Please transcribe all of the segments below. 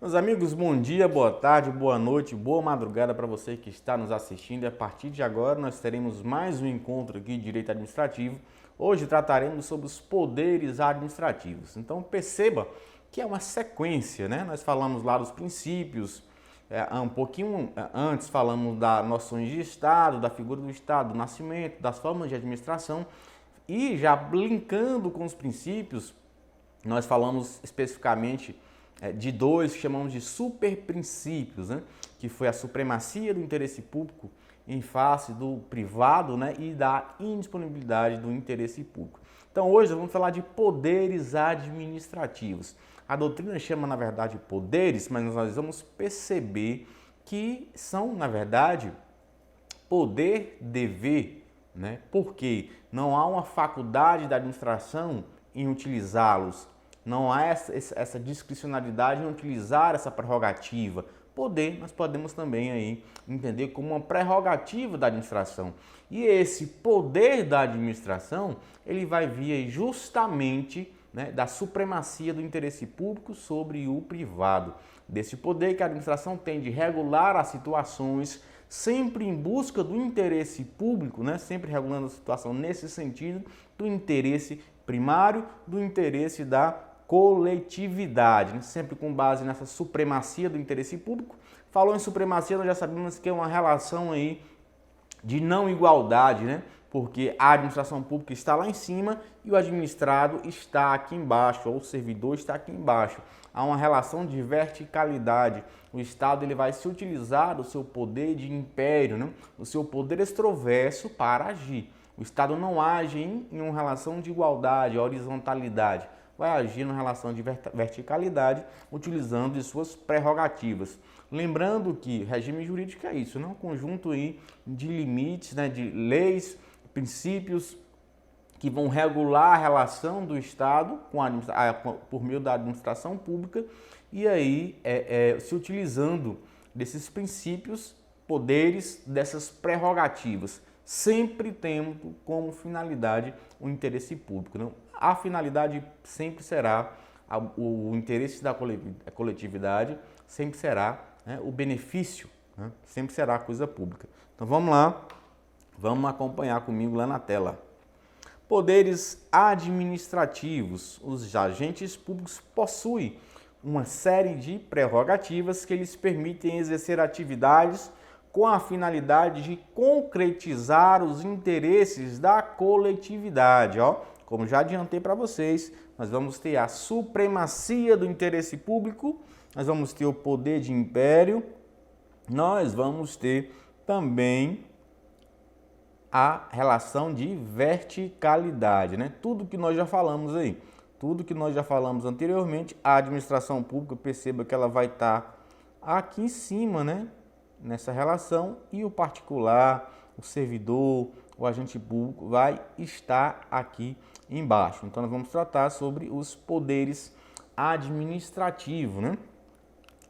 Meus amigos, bom dia, boa tarde, boa noite, boa madrugada para você que está nos assistindo. E a partir de agora nós teremos mais um encontro aqui de Direito Administrativo. Hoje trataremos sobre os poderes administrativos. Então perceba que é uma sequência, né? Nós falamos lá dos princípios, um pouquinho antes falamos das noções de Estado, da figura do Estado, do nascimento, das formas de administração. E já linkando com os princípios, nós falamos especificamente de dois que chamamos de superprincípios, né? Que foi a supremacia do interesse público em face do privado, né? E da indisponibilidade do interesse público. Então hoje vamos falar de poderes administrativos. A doutrina chama, na verdade, poderes, mas nós vamos perceber que são, na verdade, poder-dever, né? Porque não há uma faculdade da administração em utilizá-los. Não há essa discricionalidade em utilizar essa prerrogativa. Poder, nós podemos também aí entender como uma prerrogativa da administração. E esse poder da administração, ele vai vir justamente, né, da supremacia do interesse público sobre o privado. Desse poder que a administração tem de regular as situações, sempre em busca do interesse público, né, sempre regulando a situação nesse sentido, do interesse primário, do interesse da coletividade, né? Sempre com base nessa supremacia do interesse público. Falou em supremacia, nós já sabemos que é uma relação aí de não igualdade, né? Porque a administração pública está lá em cima e o administrado está aqui embaixo, ou o servidor está aqui embaixo. Há uma relação de verticalidade. O Estado ele vai se utilizar do seu poder de império, né? Do seu poder extroverso para agir. O Estado não age em uma relação de igualdade, horizontalidade. Vai agir na relação de verticalidade, utilizando de suas prerrogativas. Lembrando que regime jurídico é isso, né? Um conjunto aí de limites, né? De leis, princípios que vão regular a relação do Estado por meio da administração pública e aí se utilizando desses princípios, poderes, dessas prerrogativas, sempre tendo como finalidade o interesse público, não? A finalidade sempre será o interesse da coletividade, sempre será, né, o benefício, né, sempre será a coisa pública. Então vamos lá, vamos acompanhar comigo lá na tela. Poderes administrativos. Os agentes públicos possuem uma série de prerrogativas que lhes permitem exercer atividades com a finalidade de concretizar os interesses da coletividade, ó. Como já adiantei para vocês, nós vamos ter a supremacia do interesse público, nós vamos ter o poder de império, nós vamos ter também a relação de verticalidade, né? Tudo que nós já falamos aí, tudo que nós já falamos anteriormente, a administração pública, perceba que ela vai estar aqui em cima, né? Nessa relação, e o particular, o servidor, o agente público vai estar aqui embaixo. Então nós vamos tratar sobre os poderes administrativos, né?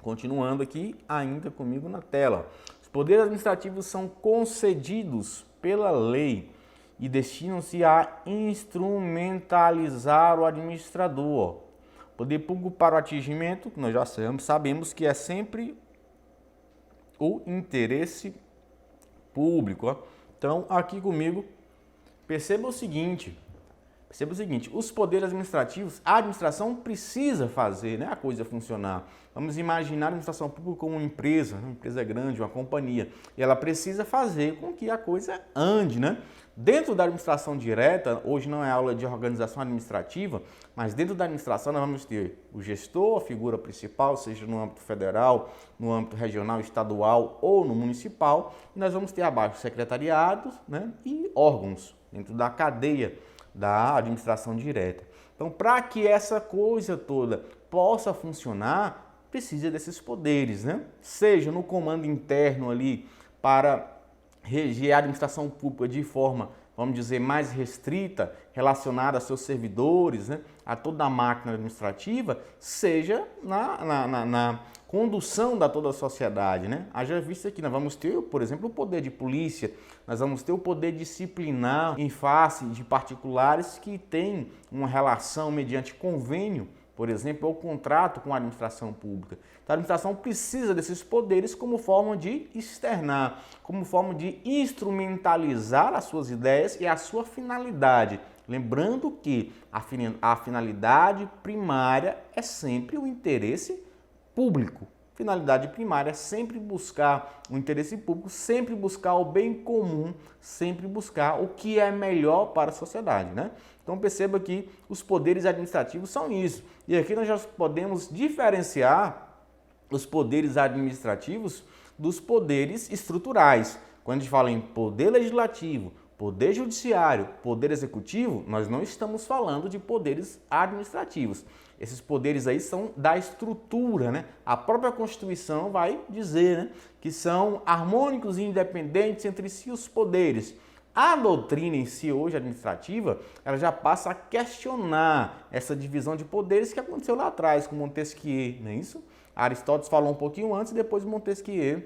Continuando aqui ainda comigo na tela. Os poderes administrativos são concedidos pela lei e destinam-se a instrumentalizar o administrador. Poder público para o atingimento, que nós já sabemos que é sempre o interesse público, ó. Então, aqui comigo, perceba o seguinte, os poderes administrativos, a administração precisa fazer, né, a coisa funcionar. Vamos imaginar a administração pública como uma empresa grande, uma companhia, e ela precisa fazer com que a coisa ande, né? Dentro da administração direta, hoje não é aula de organização administrativa, mas dentro da administração nós vamos ter o gestor, a figura principal, seja no âmbito federal, no âmbito regional, estadual ou no municipal, e nós vamos ter abaixo secretariados, né, e órgãos dentro da cadeia da administração direta. Então, para que essa coisa toda possa funcionar, precisa desses poderes, né? Seja no comando interno ali para reger a administração pública de forma, vamos dizer, mais restrita, relacionada a seus servidores, né, a toda a máquina administrativa, seja na condução da toda a sociedade, né? Haja vista que nós vamos ter, por exemplo, o poder de polícia, nós vamos ter o poder disciplinar em face de particulares que têm uma relação mediante convênio por exemplo, é o contrato com a administração pública. Então, a administração precisa desses poderes como forma de externar, como forma de instrumentalizar as suas ideias e a sua finalidade. Lembrando que a finalidade primária é sempre o interesse público. Finalidade primária é sempre buscar o interesse público, sempre buscar o bem comum, sempre buscar o que é melhor para a sociedade, né? Então perceba que os poderes administrativos são isso. E aqui nós já podemos diferenciar os poderes administrativos dos poderes estruturais. Quando a gente fala em poder legislativo, poder judiciário, poder executivo, nós não estamos falando de poderes administrativos. Esses poderes aí são da estrutura, né? A própria Constituição vai dizer, né, que são harmônicos e independentes entre si os poderes. A doutrina em si, hoje administrativa, ela já passa a questionar essa divisão de poderes que aconteceu lá atrás com Montesquieu, não é isso? Aristóteles falou um pouquinho antes e depois Montesquieu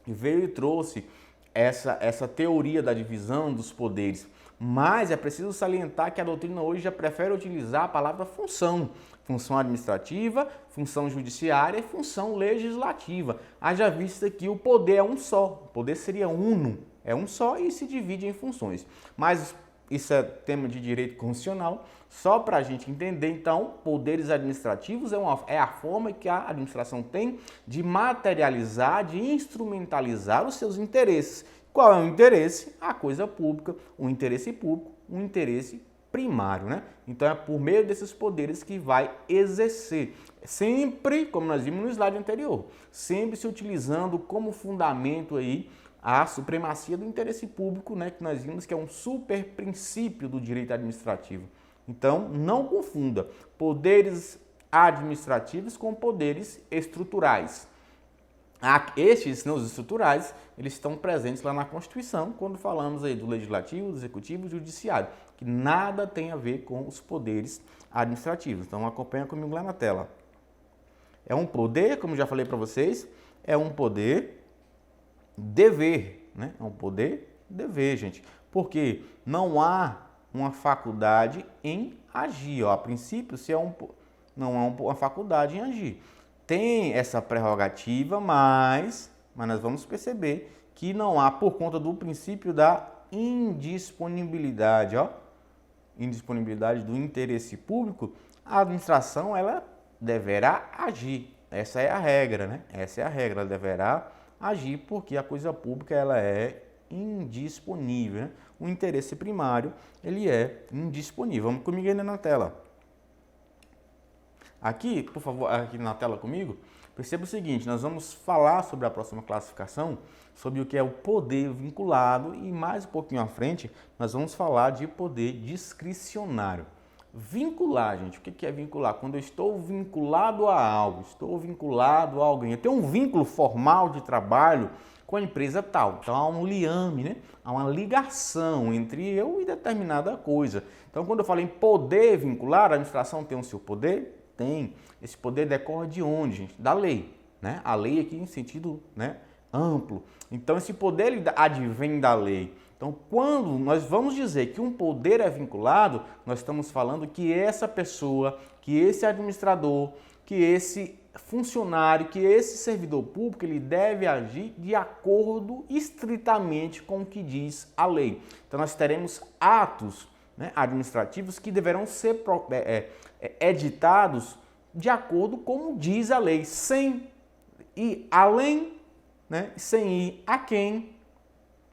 veio e trouxe essa teoria da divisão dos poderes. Mas é preciso salientar que a doutrina hoje já prefere utilizar a palavra função. Função administrativa, função judiciária e função legislativa. Haja vista que o poder é um só, o poder seria uno, é um só e se divide em funções. Mas isso é tema de direito constitucional, só para a gente entender, então, poderes administrativos é a forma que a administração tem de materializar, de instrumentalizar os seus interesses. Qual é o interesse? A coisa pública, o interesse público, o interesse primário, né? Então é por meio desses poderes que vai exercer, sempre, como nós vimos no slide anterior, sempre se utilizando como fundamento aí a supremacia do interesse público, né, que nós vimos que é um super princípio do direito administrativo. Então, não confunda poderes administrativos com poderes estruturais. Estes, né, os estruturais, eles estão presentes lá na Constituição, quando falamos aí do legislativo, do executivo e do judiciário, que nada tem a ver com os poderes administrativos. Então, acompanha comigo lá na tela. É um poder, como já falei para vocês, é um poder dever, né? É um poder dever, gente. Porque não há uma faculdade em agir. Ó. A princípio, não há uma faculdade em agir. Tem essa prerrogativa, mas nós vamos perceber que não há, por conta do princípio da indisponibilidade, ó, indisponibilidade do interesse público, a administração ela deverá agir. Essa é a regra, né? Essa é a regra, ela deverá agir porque a coisa pública ela é indisponível, né? O interesse primário ele é indisponível. Vamos comigo ainda na tela. Aqui, por favor, aqui na tela comigo, perceba o seguinte, nós vamos falar sobre a próxima classificação, sobre o que é o poder vinculado e mais um pouquinho à frente nós vamos falar de poder discricionário. Vincular, gente, o que é vincular? Quando eu estou vinculado a algo, estou vinculado a alguém, eu tenho um vínculo formal de trabalho com a empresa tal, então há um liame, né? Há uma ligação entre eu e determinada coisa. Então quando eu falo em poder vincular, a administração tem o seu poder? Tem. Esse poder decorre de onde, gente? Da lei, né? A lei aqui em sentido, né, amplo. Então esse poder ele advém da lei. Então quando nós vamos dizer que um poder é vinculado, nós estamos falando que essa pessoa, que esse administrador, que esse funcionário, que esse servidor público, ele deve agir de acordo estritamente com o que diz a lei. Então nós teremos atos, né, administrativos que deverão ser editados de acordo com o diz a lei, sem ir além, né, sem ir a quem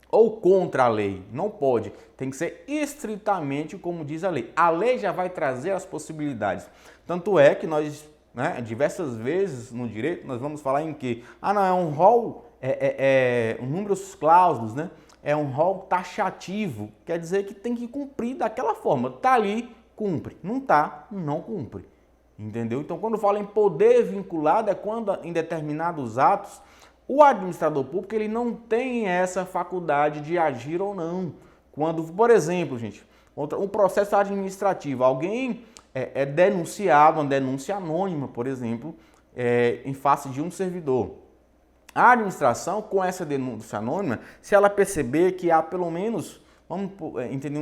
ou contra a lei. Não pode, tem que ser estritamente como diz a lei. A lei já vai trazer as possibilidades. Tanto é que nós, né, diversas vezes no direito nós vamos falar em que não, é um rol, um números clausos, né? É um rol taxativo, quer dizer que tem que cumprir daquela forma. Tá ali, cumpre. Não tá, não cumpre. Entendeu? Então, quando fala em poder vinculado, é quando em determinados atos o administrador público ele não tem essa faculdade de agir ou não. Quando, por exemplo, gente, um processo administrativo, alguém é denunciado, uma denúncia anônima, por exemplo, em face de um servidor. A administração, com essa denúncia anônima, se ela perceber que há pelo menos, vamos entender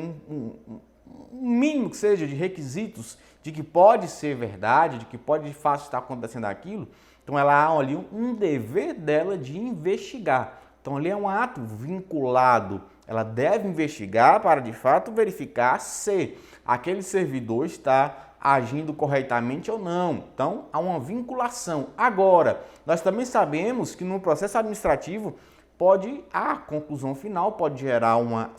um mínimo que seja de requisitos de que pode ser verdade, de que pode de fato estar acontecendo aquilo, então ela há ali um dever dela de investigar. Então ali é um ato vinculado. Ela deve investigar para de fato verificar se aquele servidor está agindo corretamente ou não. Então há uma vinculação. Agora, nós também sabemos que no processo administrativo a conclusão final pode gerar uma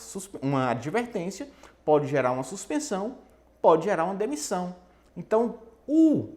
advertência, pode gerar uma suspensão, pode gerar uma demissão. Então, o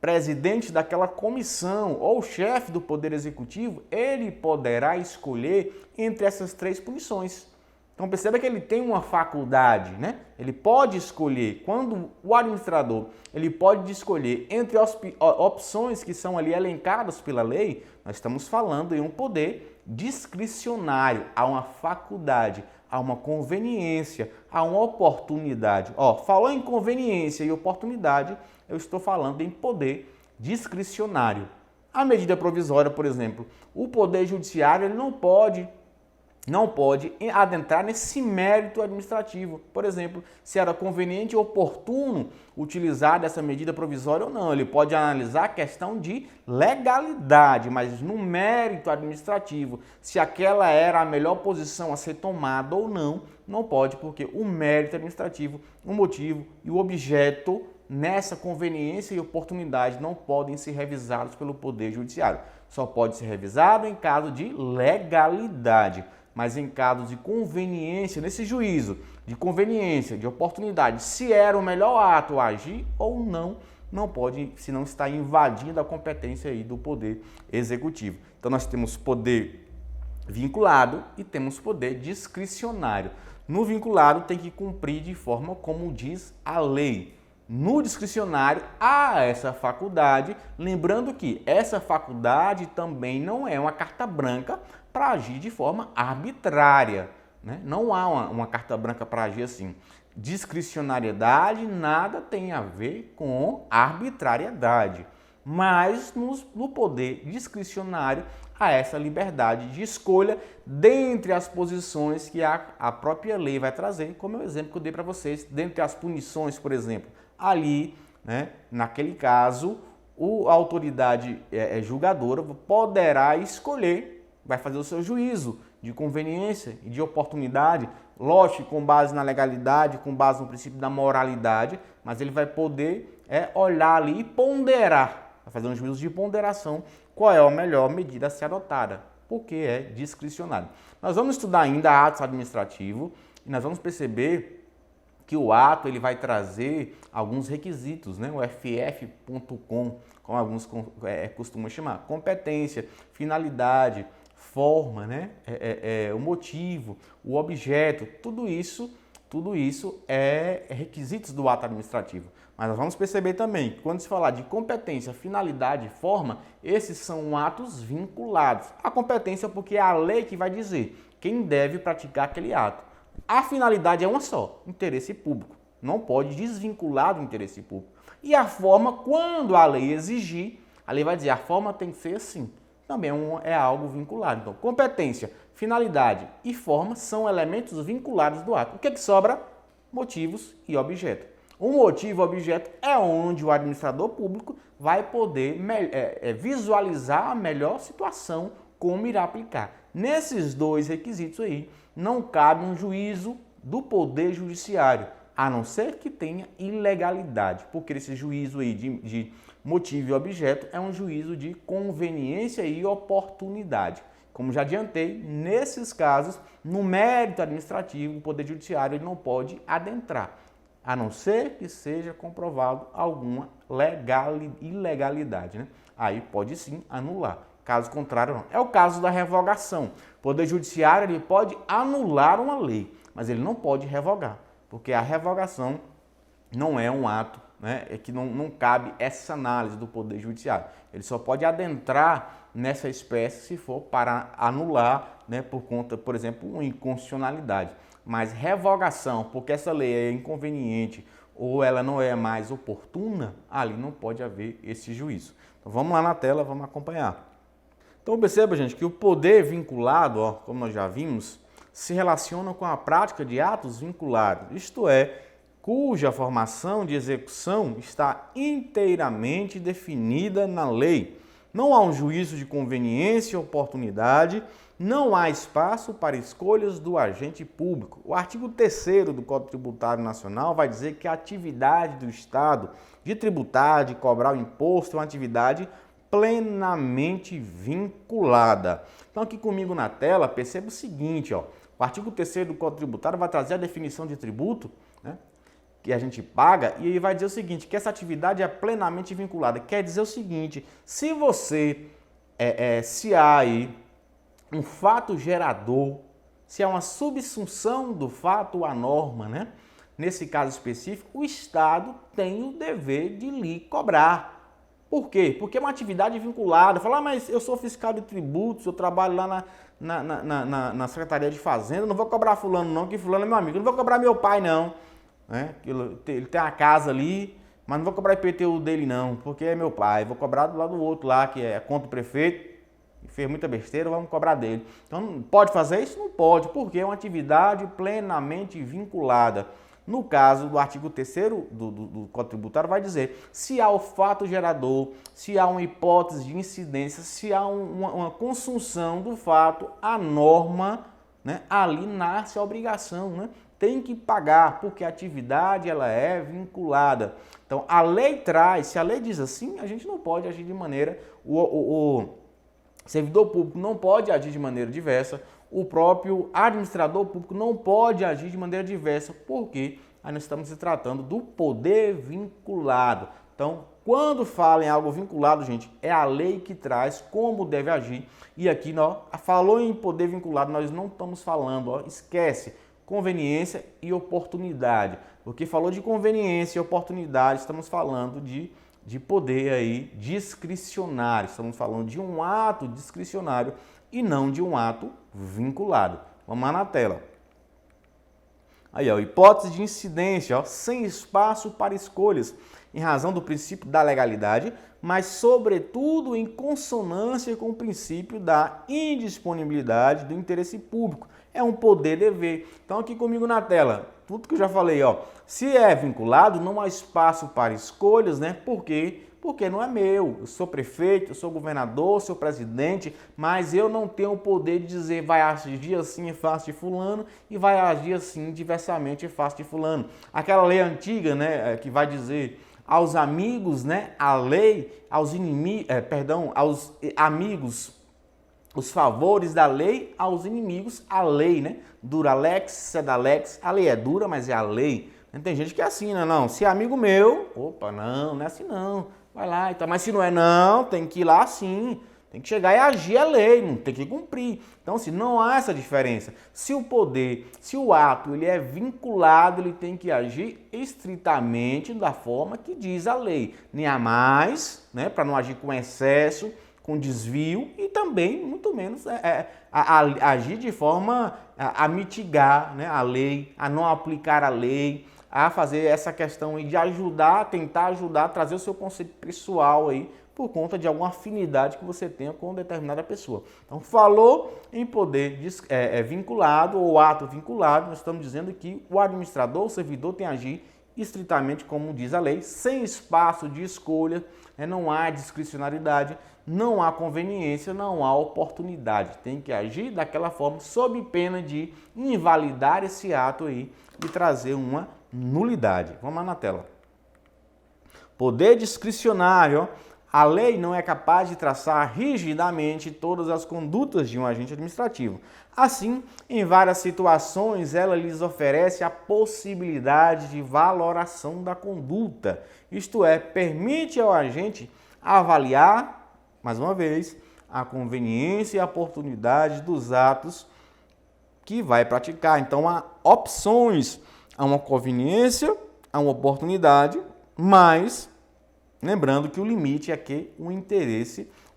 presidente daquela comissão ou chefe do Poder Executivo, ele poderá escolher entre essas três punições. Então perceba que ele tem uma faculdade, né? Ele pode escolher, quando o administrador, ele pode escolher entre opções que são ali elencadas pela lei, nós estamos falando em um poder discricionário, há uma faculdade, há uma conveniência, há uma oportunidade. Falou em conveniência e oportunidade, eu estou falando em poder discricionário. A medida provisória, por exemplo, o Poder Judiciário ele não pode adentrar nesse mérito administrativo. Por exemplo, se era conveniente ou oportuno utilizar essa medida provisória ou não. Ele pode analisar a questão de legalidade, mas no mérito administrativo, se aquela era a melhor posição a ser tomada ou não, não pode, porque o mérito administrativo, o motivo e o objeto nessa conveniência e oportunidade não podem ser revisados pelo Poder Judiciário. Só pode ser revisado em caso de legalidade. Mas em casos de conveniência, nesse juízo de conveniência, de oportunidade, se era o melhor ato a agir ou não, não pode, se não está invadindo a competência aí do Poder Executivo. Então nós temos poder vinculado e temos poder discricionário. No vinculado tem que cumprir de forma como diz a lei. No discricionário há essa faculdade, lembrando que essa faculdade também não é uma carta branca para agir de forma arbitrária, né? Não há uma carta branca para agir assim. Discricionariedade nada tem a ver com arbitrariedade, mas no poder discricionário há essa liberdade de escolha dentre as posições que a própria lei vai trazer, como é o exemplo que eu dei para vocês, dentre as punições, por exemplo. Ali, né, naquele caso, a autoridade julgadora poderá escolher, vai fazer o seu juízo de conveniência e de oportunidade, lógico, com base na legalidade, com base no princípio da moralidade, mas ele vai poder olhar ali e ponderar, vai fazer um juízo de ponderação, qual é a melhor medida a ser adotada, porque é discricionário. Nós vamos estudar ainda atos administrativos e nós vamos perceber que o ato ele vai trazer alguns requisitos, né? O ff.com, como alguns costumam chamar, competência, finalidade, forma, né? O motivo, o objeto, tudo isso é requisitos do ato administrativo. Mas nós vamos perceber também que quando se falar de competência, finalidade e forma, esses são atos vinculados. A competência porque é a lei que vai dizer quem deve praticar aquele ato. A finalidade é uma só, interesse público. Não pode desvincular do interesse público. E a forma, quando a lei exigir, a lei vai dizer a forma tem que ser assim. Também é algo vinculado. Então, competência, finalidade e forma são elementos vinculados do ato. O que sobra? Motivos e objeto. O motivo e objeto é onde o administrador público vai poder visualizar a melhor situação, como irá aplicar. Nesses dois requisitos aí, não cabe um juízo do Poder Judiciário, a não ser que tenha ilegalidade, porque esse juízo aí de motivo e objeto é um juízo de conveniência e oportunidade. Como já adiantei, nesses casos, no mérito administrativo, o Poder Judiciário ele não pode adentrar, a não ser que seja comprovado alguma ilegalidade, né? Aí pode sim anular. Caso contrário, não. É o caso da revogação. O Poder Judiciário ele pode anular uma lei, mas ele não pode revogar, porque a revogação não é um ato, né, que não cabe essa análise do Poder Judiciário. Ele só pode adentrar nessa espécie se for para anular, né, por conta, por exemplo, uma inconstitucionalidade. Mas revogação, porque essa lei é inconveniente ou ela não é mais oportuna, ali não pode haver esse juízo. Então vamos lá na tela, vamos acompanhar. Então perceba, gente, que o poder vinculado, como nós já vimos, se relaciona com a prática de atos vinculados. Isto é, cuja formação de execução está inteiramente definida na lei. Não há um juízo de conveniência e oportunidade, não há espaço para escolhas do agente público. O artigo 3º do Código Tributário Nacional vai dizer que a atividade do Estado de tributar, de cobrar o imposto, é uma atividade plenamente vinculada. Então aqui comigo na tela, perceba o seguinte, ó, o artigo 3º do Código Tributário vai trazer a definição de tributo, né, que a gente paga, e aí vai dizer o seguinte, que essa atividade é plenamente vinculada. Quer dizer o seguinte, se você, se há aí um fato gerador, se há uma subsunção do fato à norma, né, nesse caso específico, o Estado tem o dever de lhe cobrar. Por quê? Porque é uma atividade vinculada. Falar, mas eu sou fiscal de tributos, eu trabalho lá na Secretaria de Fazenda, não vou cobrar fulano não, que fulano é meu amigo, não vou cobrar meu pai não. Ele tem uma casa ali, mas não vou cobrar IPTU dele não, porque é meu pai. Vou cobrar do lado do outro lá, que é contra o prefeito, que fez muita besteira, vamos cobrar dele. Então, pode fazer isso? Não pode, porque é uma atividade plenamente vinculada. No caso do artigo 3º do Código Tributário, vai dizer se há o fato gerador, se há uma hipótese de incidência, se há uma consunção do fato, a norma, né, ali nasce a obrigação, né? Tem que pagar, porque a atividade ela é vinculada. Então, a lei traz, se a lei diz assim, a gente não pode agir de maneira... O servidor público não pode agir de maneira diversa, o próprio administrador público não pode agir de maneira diversa, porque aí nós estamos se tratando do poder vinculado. Então, quando fala em algo vinculado, gente, é a lei que traz como deve agir. E aqui, ó, falou em poder vinculado, nós não estamos falando, ó, esquece, conveniência e oportunidade. Porque falou de conveniência e oportunidade, estamos falando de poder aí discricionário. Estamos falando de um ato discricionário e não de um ato vinculado. Vamos lá na tela. Aí, ó, hipótese de incidência, ó, sem espaço para escolhas, em razão do princípio da legalidade, mas sobretudo em consonância com o princípio da indisponibilidade do interesse público. É um poder-dever. Então aqui comigo na tela, tudo que eu já falei, ó, se é vinculado, não há espaço para escolhas, né? Por quê? Porque não é meu. Eu sou prefeito, eu sou governador, sou presidente, mas eu não tenho o poder de dizer vai agir assim em face de fulano e vai agir assim diversamente em face de fulano. Aquela lei antiga, né, que vai dizer aos amigos, né, a lei, aos inimigos, aos amigos os favores da lei, aos inimigos a lei, né? Dura lex, sed lex, a lei é dura, mas é a lei. Tem gente que é assim, né? Não, se é amigo meu, opa, não é assim não, vai lá, então, mas se não é não, tem que ir lá sim, tem que chegar e agir a lei, não tem que cumprir. Então, assim, não há essa diferença. Se o poder, se o ato, ele é vinculado, ele tem que agir estritamente da forma que diz a lei, nem a mais, né? Para não agir com excesso, com desvio e também, muito menos, agir de forma a mitigar, né, a lei, a não aplicar a lei, a fazer essa questão aí de ajudar, tentar ajudar, trazer o seu conceito pessoal aí, por conta de alguma afinidade que você tenha com determinada pessoa. Então, falou em poder vinculado ou ato vinculado, nós estamos dizendo que o administrador, o servidor tem a agir estritamente como diz a lei, sem espaço de escolha, né, não há discricionariedade, não há conveniência, não há oportunidade. Tem que agir daquela forma, sob pena de invalidar esse ato aí e trazer uma nulidade. Vamos lá na tela. Poder discricionário, ó. A lei não é capaz de traçar rigidamente todas as condutas de um agente administrativo. Assim, em várias situações, ela lhes oferece a possibilidade de valoração da conduta. Isto é, permite ao agente avaliar, mais uma vez, a conveniência e a oportunidade dos atos que vai praticar. Então, há opções, há uma conveniência, há uma oportunidade, mas lembrando que o limite é que o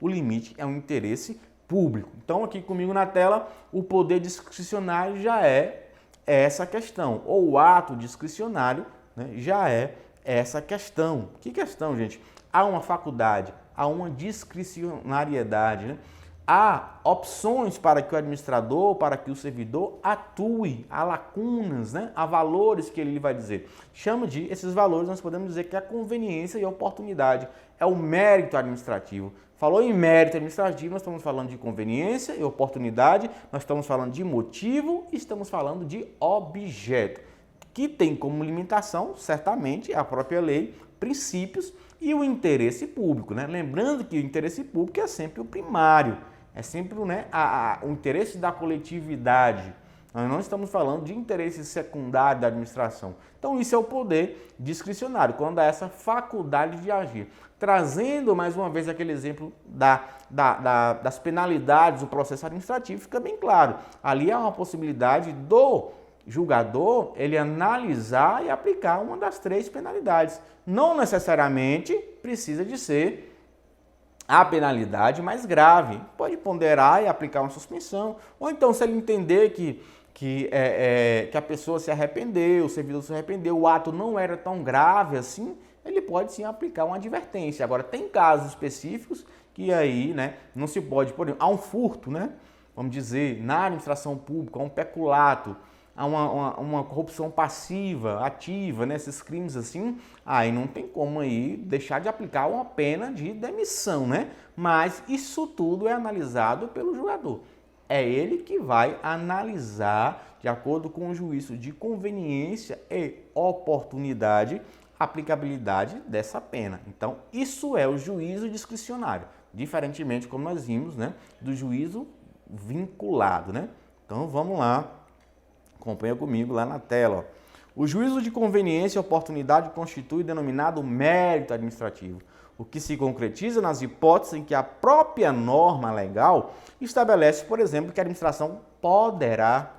limite é um interesse público. Então, aqui comigo na tela, o poder discricionário já é essa questão, ou o ato discricionário, né, já é essa questão. Que questão, gente? Há uma faculdade, há uma discricionariedade, né? há opções para que o administrador, para que o servidor atue, há lacunas, né? Há valores que ele vai dizer. Esses valores nós podemos dizer que é a conveniência e a oportunidade, é o mérito administrativo. Falou em mérito administrativo, nós estamos falando de conveniência e oportunidade, nós estamos falando de motivo e estamos falando de objeto, que tem como limitação, certamente, a própria lei, princípios e o interesse público, né? Lembrando que o interesse público é sempre o primário, é sempre, né, o interesse da coletividade. Nós não estamos falando de interesse secundário da administração. Então, isso é o poder discricionário, quando há essa faculdade de agir. Trazendo, mais uma vez, aquele exemplo das penalidades do processo administrativo, fica bem claro. Ali há uma possibilidade do julgador ele analisar e aplicar uma das 3 penalidades. Não necessariamente precisa de ser a penalidade mais grave. Pode ponderar e aplicar uma suspensão. Ou então, se ele entender que a pessoa se arrependeu, o servidor se arrependeu, o ato não era tão grave assim, ele pode sim aplicar uma advertência. Agora, tem casos específicos que aí, né, não se pode, por exemplo, há um furto, né, vamos dizer, na administração pública, há um peculato, há uma corrupção passiva, ativa, né, esses crimes assim, aí não tem como aí deixar de aplicar uma pena de demissão, né? Mas isso tudo é analisado pelo julgador. É ele que vai analisar, de acordo com o juízo de conveniência e oportunidade, a aplicabilidade dessa pena. Então, isso é o juízo discricionário, diferentemente, como nós vimos, né, do juízo vinculado, né? Então, vamos lá, acompanha comigo lá na tela. Ó. O juízo de conveniência e oportunidade constitui o denominado mérito administrativo, o que se concretiza nas hipóteses em que a própria norma legal estabelece, por exemplo, que a administração poderá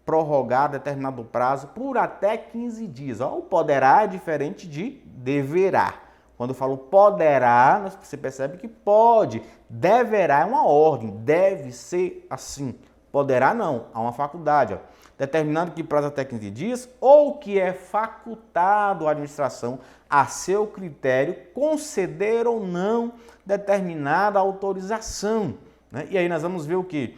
prorrogar determinado prazo por até 15 dias. Ó, o poderá é diferente de deverá. Quando eu falo poderá, você percebe que pode, deverá é uma ordem, deve ser assim. Poderá não, há uma faculdade, ó, determinando que prazo até 15 dias ou que é facultado à administração a seu critério conceder ou não determinada autorização. Né? E aí nós vamos ver o que?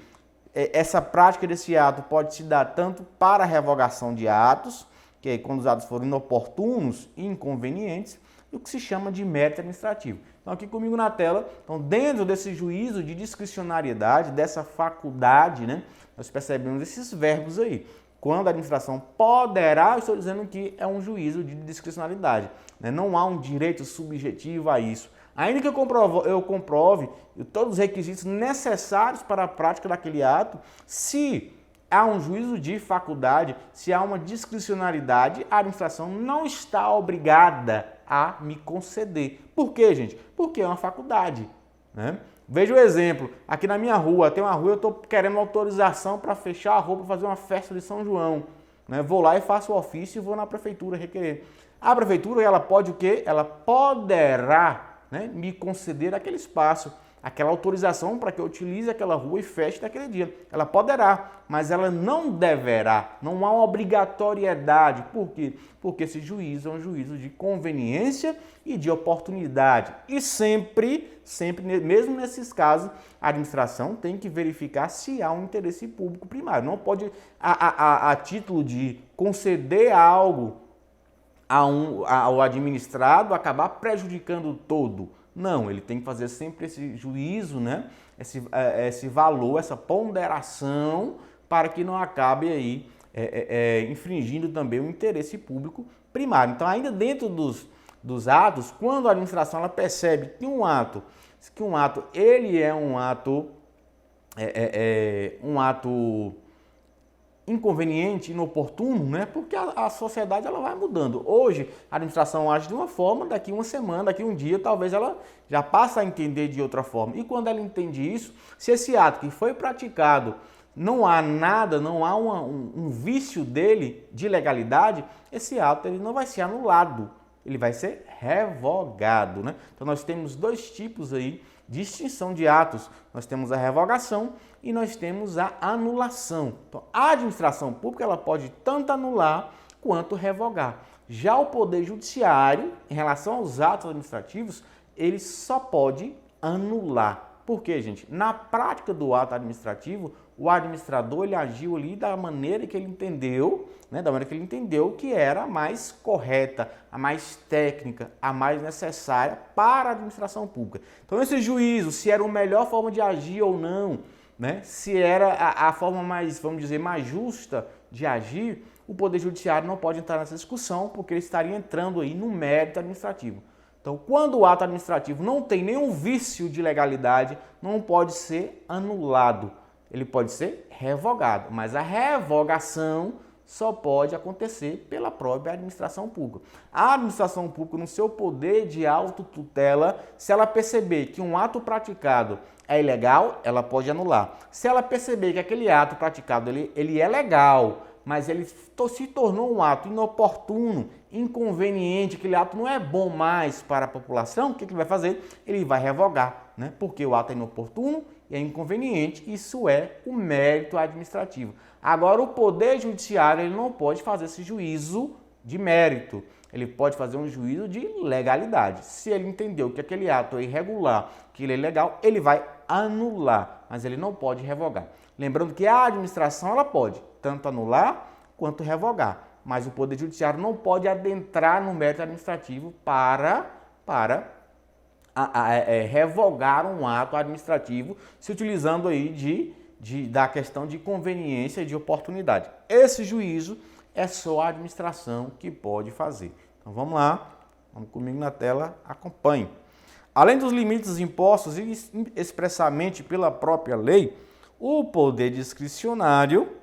Essa prática desse ato pode se dar tanto para a revogação de atos, que é quando os atos forem inoportunos e inconvenientes, e o que se chama de mérito administrativo. Então aqui comigo na tela, então dentro desse juízo de discricionariedade, dessa faculdade, né, nós percebemos esses verbos aí. Quando a administração poderá, eu estou dizendo que é um juízo de discricionariedade. Né? Não há um direito subjetivo a isso. Ainda que eu comprove todos os requisitos necessários para a prática daquele ato, se há um juízo de faculdade, se há uma discricionariedade, a administração não está obrigada a me conceder. Por quê, gente? Porque é uma faculdade. Né? Veja o exemplo, aqui na minha rua, tem uma rua, eu estou querendo autorização para fechar a rua, para fazer uma festa de São João. Né? Vou lá e faço o ofício e vou na prefeitura requerer. A prefeitura, ela pode o quê? Ela poderá, né, me conceder aquele espaço, aquela autorização para que eu utilize aquela rua e feche naquele dia. Ela poderá, mas ela não deverá, não há uma obrigatoriedade. Por quê? Porque esse juízo é um juízo de conveniência e de oportunidade. E sempre, mesmo nesses casos, a administração tem que verificar se há um interesse público primário. Não pode, a título de conceder algo ao administrado, acabar prejudicando o todo. Não, ele tem que fazer sempre esse juízo, né? Esse valor, essa ponderação, para que não acabe aí infringindo também o interesse público primário. Então, ainda dentro dos atos, quando a administração ela percebe que um ato ele é um ato inconveniente, inoportuno, né? Porque a sociedade ela vai mudando. Hoje a administração age de uma forma, daqui uma semana, daqui um dia, talvez ela já passa a entender de outra forma. E quando ela entende isso, se esse ato que foi praticado não há nada, não há um vício dele de legalidade, esse ato ele não vai ser anulado, ele vai ser revogado, né? Então nós temos dois tipos aí de extinção de atos. Nós temos a revogação e nós temos a anulação. Então, a administração pública ela pode tanto anular quanto revogar. Já o Poder Judiciário, em relação aos atos administrativos, ele só pode anular. Por quê, gente? Na prática do ato administrativo, o administrador ele agiu ali da maneira que ele entendeu, né, da maneira que ele entendeu que era a mais correta, a mais técnica, a mais necessária para a administração pública. Então esse juízo, se era a melhor forma de agir ou não, né, se era a forma mais, vamos dizer, mais justa de agir, o Poder Judiciário não pode entrar nessa discussão porque ele estaria entrando aí no mérito administrativo. Então, quando o ato administrativo não tem nenhum vício de legalidade, não pode ser anulado. Ele pode ser revogado, mas a revogação só pode acontecer pela própria administração pública. A administração pública, no seu poder de autotutela, se ela perceber que um ato praticado é ilegal, ela pode anular. Se ela perceber que aquele ato praticado ele é legal, mas ele se tornou um ato inoportuno, inconveniente, aquele ato não é bom mais para a população, o que ele vai fazer? Ele vai revogar, né? Porque o ato é inoportuno e é inconveniente, isso é o mérito administrativo. Agora, o Poder Judiciário ele não pode fazer esse juízo de mérito, ele pode fazer um juízo de legalidade. Se ele entendeu que aquele ato é irregular, que ele é ilegal, ele vai anular, mas ele não pode revogar. Lembrando que a administração ela pode tanto anular quanto revogar, mas o Poder Judiciário não pode adentrar no mérito administrativo para revogar um ato administrativo, se utilizando aí da questão de conveniência e de oportunidade. Esse juízo é só a administração que pode fazer. Então vamos lá, vamos comigo na tela, acompanhe. Além dos limites impostos expressamente pela própria lei, o poder discricionário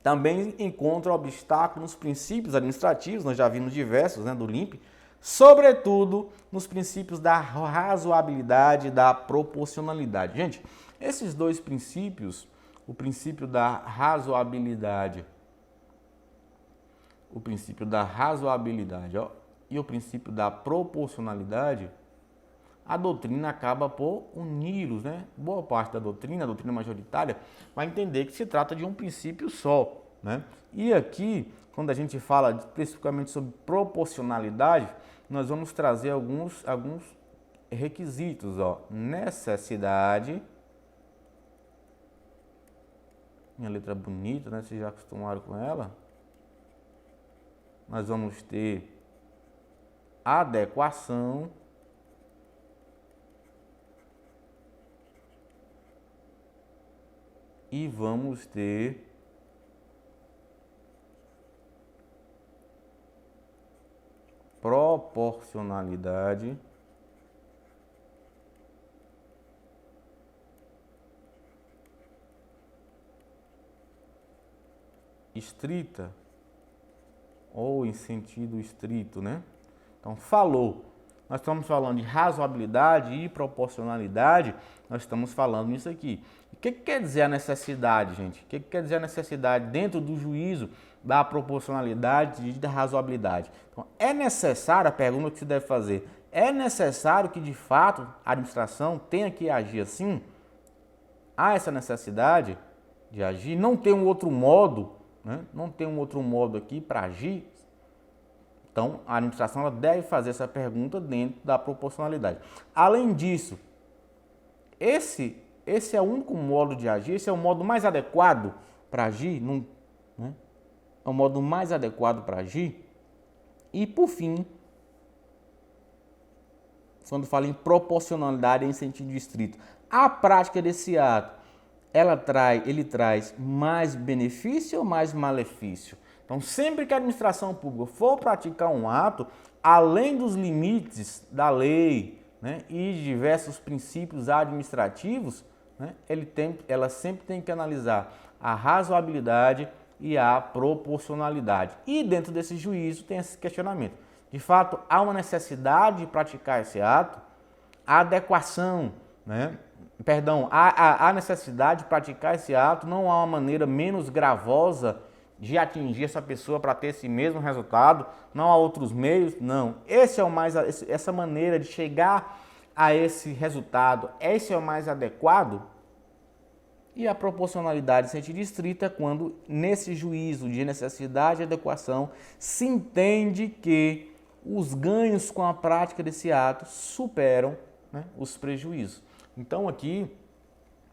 também encontra obstáculos nos princípios administrativos, nós já vimos diversos, né, do LIMP, sobretudo nos princípios da razoabilidade e da proporcionalidade. Gente, esses dois princípios, o princípio da razoabilidade, e o princípio da proporcionalidade, a doutrina acaba por uni-los, né? Boa parte da doutrina, a doutrina majoritária, vai entender que se trata de um princípio só, né? E aqui, quando a gente fala especificamente sobre proporcionalidade, nós vamos trazer alguns requisitos, ó. Necessidade, minha letra bonita, né? Vocês já acostumaram com ela. Nós vamos ter adequação, e vamos ter proporcionalidade estrita ou em sentido estrito, né? Então, nós estamos falando de razoabilidade e proporcionalidade, nós estamos falando nisso aqui. O que quer dizer a necessidade, gente? O que quer dizer a necessidade dentro do juízo da proporcionalidade e da razoabilidade? Então, é necessário, a pergunta que se deve fazer, é necessário que de fato a administração tenha que agir assim? Há essa necessidade de agir? Não tem um outro modo, né? Não tem um outro modo aqui para agir? Então, a administração ela deve fazer essa pergunta dentro da proporcionalidade. Além disso, esse é o único modo de agir, esse é o modo mais adequado para agir, né? É o modo mais adequado para agir. E, por fim, quando fala em proporcionalidade em sentido estrito, a prática desse ato, ele traz mais benefício ou mais malefício? Então, sempre que a administração pública for praticar um ato, além dos limites da lei, né, e de diversos princípios administrativos, né, ela sempre tem que analisar a razoabilidade e a proporcionalidade. E dentro desse juízo tem esse questionamento. De fato, há uma necessidade de praticar esse ato? A adequação, né? Há necessidade de praticar esse ato? Não há uma maneira menos gravosa de atingir essa pessoa para ter esse mesmo resultado? Não há outros meios? Não. Essa maneira de chegar a esse resultado, esse é o mais adequado? E a proporcionalidade em sentido estrito é quando, nesse juízo de necessidade e adequação, se entende que os ganhos com a prática desse ato superam, né, os prejuízos. Então aqui,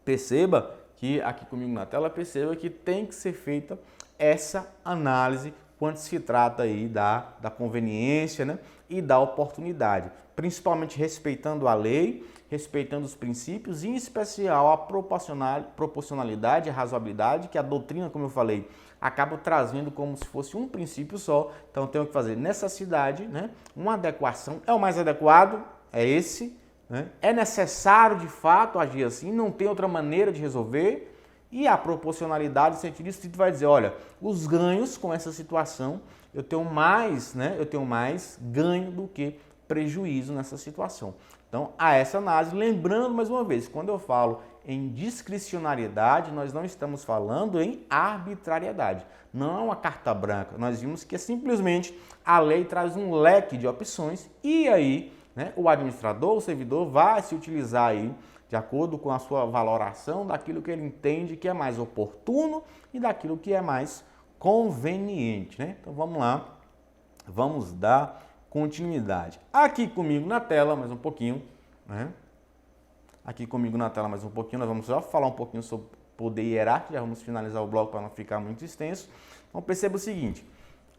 perceba que aqui comigo na tela, perceba que tem que ser feita essa análise quando se trata aí da conveniência, né, e da oportunidade, principalmente respeitando a lei, respeitando os princípios e em especial a proporcionalidade e a razoabilidade que a doutrina, como eu falei, acaba trazendo como se fosse um princípio só. Então tenho que fazer necessidade, né, uma adequação, é o mais adequado, é esse, né? É necessário de fato agir assim, não tem outra maneira de resolver. E a proporcionalidade, no sentido estrito, vai dizer, olha, os ganhos com essa situação, eu tenho mais, né? Eu tenho mais ganho do que prejuízo nessa situação. Então, a essa análise, lembrando mais uma vez, quando eu falo em discricionariedade, nós não estamos falando em arbitrariedade. Não é uma carta branca. Nós vimos que simplesmente a lei traz um leque de opções e aí, né, o administrador, o servidor vai se utilizar aí de acordo com a sua valoração daquilo que ele entende que é mais oportuno e daquilo que é mais conveniente, né? Então vamos lá, vamos dar continuidade. Aqui comigo na tela, mais um pouquinho, né? Aqui comigo na tela mais um pouquinho, nós vamos só falar um pouquinho sobre poder hierárquico, já vamos finalizar o bloco para não ficar muito extenso. Então perceba o seguinte,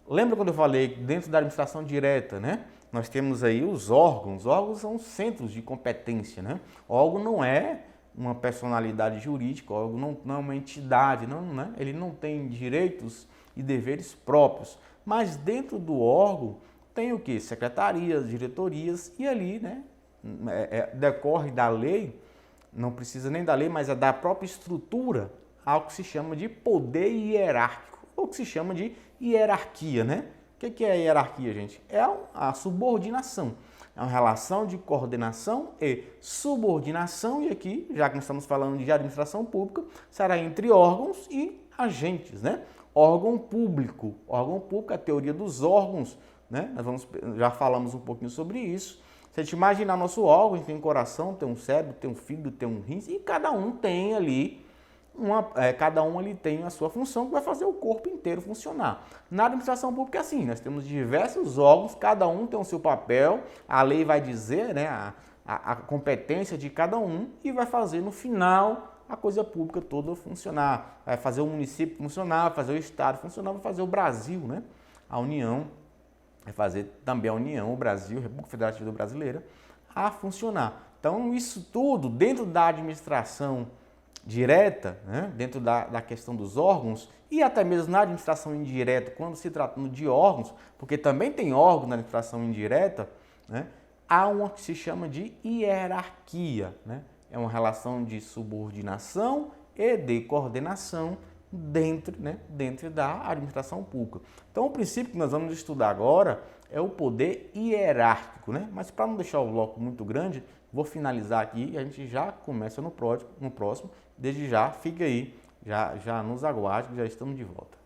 lembra quando eu falei dentro da administração direta, né? Nós temos aí os órgãos. Os órgãos são centros de competência, né? O órgão não é uma personalidade jurídica, o órgão não é uma entidade, não, né? Ele não tem direitos e deveres próprios. Mas dentro do órgão tem o quê? Secretarias, diretorias e ali, né? Decorre da lei, não precisa nem da lei, mas é da própria estrutura, algo que se chama de poder hierárquico, ou que se chama de hierarquia, né? O que é a hierarquia, gente? É a subordinação. É uma relação de coordenação e subordinação, e aqui, já que nós estamos falando de administração pública, será entre órgãos e agentes, né? Órgão público é a teoria dos órgãos, né? Já falamos um pouquinho sobre isso. Se a gente imaginar nosso órgão, a gente tem um coração, tem um cérebro, tem um fígado, tem um rins, e cada um tem ali tem a sua função que vai fazer o corpo inteiro funcionar. Na administração pública é assim, nós temos diversos órgãos, cada um tem o seu papel, a lei vai dizer, né, a competência de cada um e vai fazer no final a coisa pública toda funcionar. Vai fazer o município funcionar, vai fazer o estado funcionar, vai fazer o Brasil, né, a União, vai fazer também a União, o Brasil, a República Federativa Brasileira, a funcionar. Então isso tudo dentro da administração direta, né, dentro da questão dos órgãos e até mesmo na administração indireta, quando se tratando de órgãos, porque também tem órgão na administração indireta, né, há uma que se chama de hierarquia, né, é uma relação de subordinação e de coordenação dentro da administração pública. Então o princípio que nós vamos estudar agora é o poder hierárquico, né? Mas para não deixar o bloco muito grande, vou finalizar aqui e a gente já começa no próximo. Desde já, fica aí, já nos aguarde, já estamos de volta.